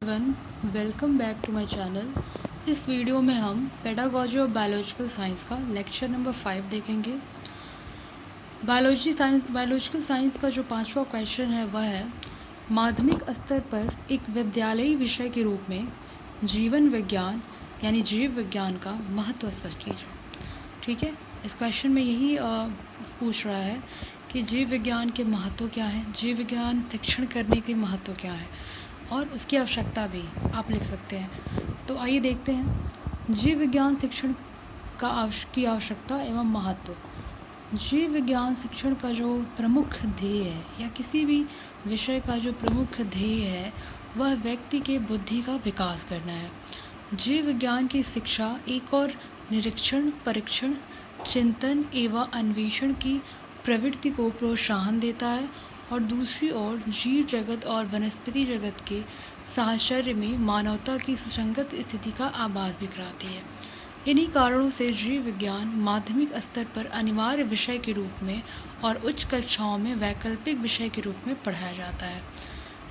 Everyone, welcome back to my channel. इस video में हम पेडागॉजी ऑफ बायोलॉजिकल साइंस का लेक्चर नंबर 5 देखेंगे। बायोलॉजिकल साइंस का जो 5वां क्वेश्चन है वह है, माध्यमिक स्तर पर एक विद्यालयी विषय के रूप में जीवन विज्ञान यानी जीव विज्ञान का महत्व स्पष्ट कीजिए। ठीक है, इस क्वेश्चन में यही पूछ रहा है कि जीव विज्ञान के महत्व क्या है, जीव विज्ञान शिक्षण करने के महत्व क्या है और उसकी आवश्यकता भी आप लिख सकते हैं। तो आइए देखते हैं जीव विज्ञान शिक्षण की आवश्यकता एवं महत्व। जीव विज्ञान शिक्षण का जो प्रमुख ध्येय है या किसी भी विषय का जो प्रमुख ध्येय है वह व्यक्ति के बुद्धि का विकास करना है। जीव विज्ञान की शिक्षा एक और निरीक्षण, परीक्षण, चिंतन एवं अन्वेषण की प्रवृत्ति को प्रोत्साहन देता है और दूसरी ओर जीव जगत और वनस्पति जगत के साहचर्य में मानवता की सुसंगत स्थिति का आभास भी कराती है। इन्हीं कारणों से जीव विज्ञान माध्यमिक स्तर पर अनिवार्य विषय के रूप में और उच्च कक्षाओं में वैकल्पिक विषय के रूप में पढ़ाया जाता है।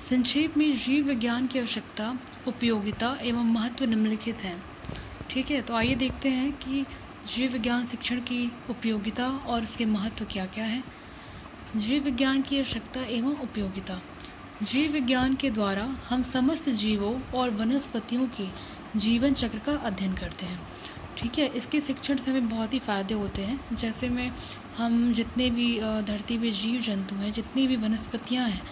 संक्षेप में जीव विज्ञान की आवश्यकता, उपयोगिता एवं महत्व निम्नलिखित हैं। ठीक है, तो आइए देखते हैं कि जीव विज्ञान शिक्षण की उपयोगिता और उसके महत्व क्या क्या हैं। जीव विज्ञान की आवश्यकता एवं उपयोगिता। जीव विज्ञान के द्वारा हम समस्त जीवों और वनस्पतियों के जीवन चक्र का अध्ययन करते हैं। ठीक है, इसके शिक्षण से हमें बहुत ही फ़ायदे होते हैं। जैसे में हम जितने भी धरती पे जीव जंतु हैं, जितनी भी वनस्पतियां हैं,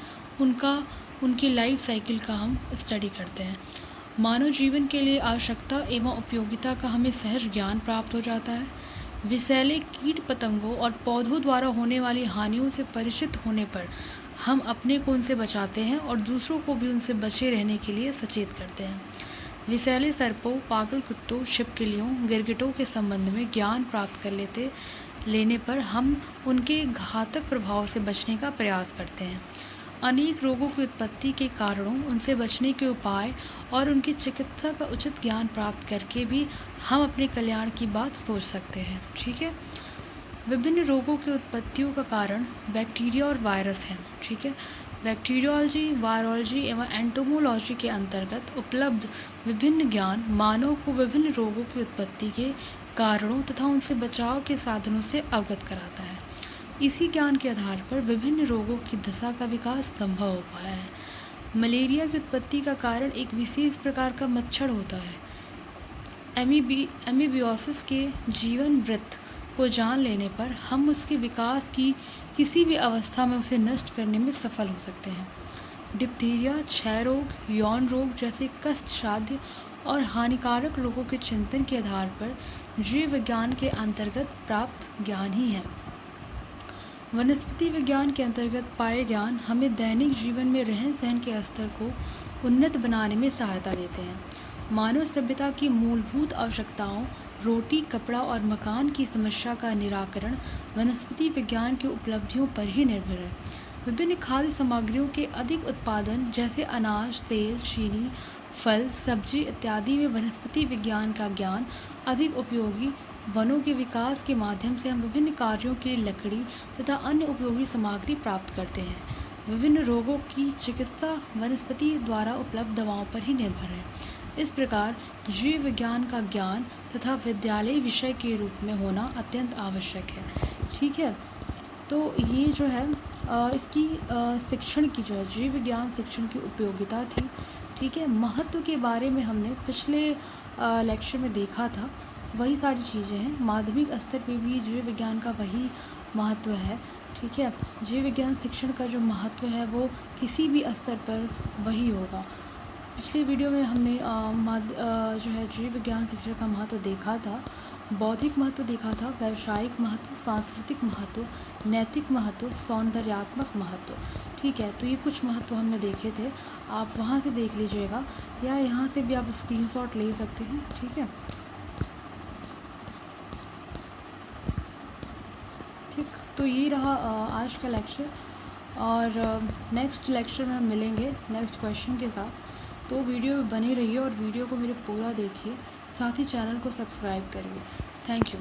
उनकी लाइफ साइकिल का हम स्टडी करते हैं। मानव जीवन के लिए आवश्यकता एवं उपयोगिता का हमें सहज ज्ञान प्राप्त हो जाता है। विषैले कीट पतंगों और पौधों द्वारा होने वाली हानियों से परिचित होने पर हम अपने को उनसे बचाते हैं और दूसरों को भी उनसे बचे रहने के लिए सचेत करते हैं। विषैले सर्पों, पागल कुत्तों, छिपकलियों, गिरगिटों के संबंध में ज्ञान प्राप्त कर लेने पर हम उनके घातक प्रभाव से बचने का प्रयास करते हैं। अनेक रोगों की उत्पत्ति के कारणों, उनसे बचने के उपाय और उनकी चिकित्सा का उचित ज्ञान प्राप्त करके भी हम अपने कल्याण की बात सोच सकते हैं। ठीक है, विभिन्न रोगों की उत्पत्तियों का कारण बैक्टीरिया और वायरस हैं। ठीक है, बैक्टीरियोलॉजी, वायरोलॉजी एवं एंटोमोलॉजी के अंतर्गत उपलब्ध विभिन्न ज्ञान मानव को विभिन्न रोगों की उत्पत्ति के कारणों तथा उनसे बचाव के साधनों से अवगत कराता है। इसी ज्ञान के आधार पर विभिन्न रोगों की दशा का विकास संभव हो पाया है। मलेरिया की उत्पत्ति का कारण एक विशेष प्रकार का मच्छर होता है। एमीबियोसिस के जीवन वृत्त को जान लेने पर हम उसके विकास की किसी भी अवस्था में उसे नष्ट करने में सफल हो सकते हैं। डिप्थीरिया, क्षय रोग, यौन रोग जैसे कष्टसाध्य और हानिकारक रोगों के चिंतन के आधार पर जीव विज्ञान के अंतर्गत प्राप्त ज्ञान ही है। वनस्पति विज्ञान के अंतर्गत पाए ज्ञान हमें दैनिक जीवन में रहन सहन के स्तर को उन्नत बनाने में सहायता देते हैं। मानव सभ्यता की मूलभूत आवश्यकताओं, रोटी, कपड़ा और मकान की समस्या का निराकरण वनस्पति विज्ञान की उपलब्धियों पर ही निर्भर है। विभिन्न खाद्य सामग्रियों के अधिक उत्पादन जैसे अनाज, तेल, चीनी, फल, सब्जी इत्यादि में वनस्पति विज्ञान का ज्ञान अधिक उपयोगी। वनों के विकास के माध्यम से हम विभिन्न कार्यों के लिए लकड़ी तथा अन्य उपयोगी सामग्री प्राप्त करते हैं। विभिन्न रोगों की चिकित्सा वनस्पति द्वारा उपलब्ध दवाओं पर ही निर्भर है। इस प्रकार जीव विज्ञान का ज्ञान तथा विद्यालय विषय के रूप में होना अत्यंत आवश्यक है। ठीक है, तो ये जो है इसकी शिक्षण की जो है जीव विज्ञान शिक्षण की उपयोगिता थी। ठीक है, महत्व के बारे में हमने पिछले लेक्चर में देखा था, वही सारी चीज़ें हैं। माध्यमिक स्तर पे भी जीव विज्ञान का वही महत्व है। ठीक है, जीव विज्ञान शिक्षण का जो महत्व है वो किसी भी स्तर पर वही होगा। पिछले वीडियो में हमने जो है जीव विज्ञान शिक्षण का महत्व देखा था, बौद्धिक महत्व देखा था, व्यावसायिक महत्व, सांस्कृतिक महत्व, नैतिक महत्व, सौंदर्यात्मक महत्व। ठीक है, तो ये कुछ महत्व हमने देखे थे, आप वहाँ से देख लीजिएगा या यहाँ से भी आप स्क्रीनशॉट ले सकते हैं। ठीक है, ठीक, तो ये रहा आज का लेक्चर और नेक्स्ट लेक्चर में हम मिलेंगे नेक्स्ट क्वेश्चन के साथ। तो वीडियो में बने रहिए और वीडियो को मेरे पूरा देखिए, साथ ही चैनल को सब्सक्राइब करिए। Thank you.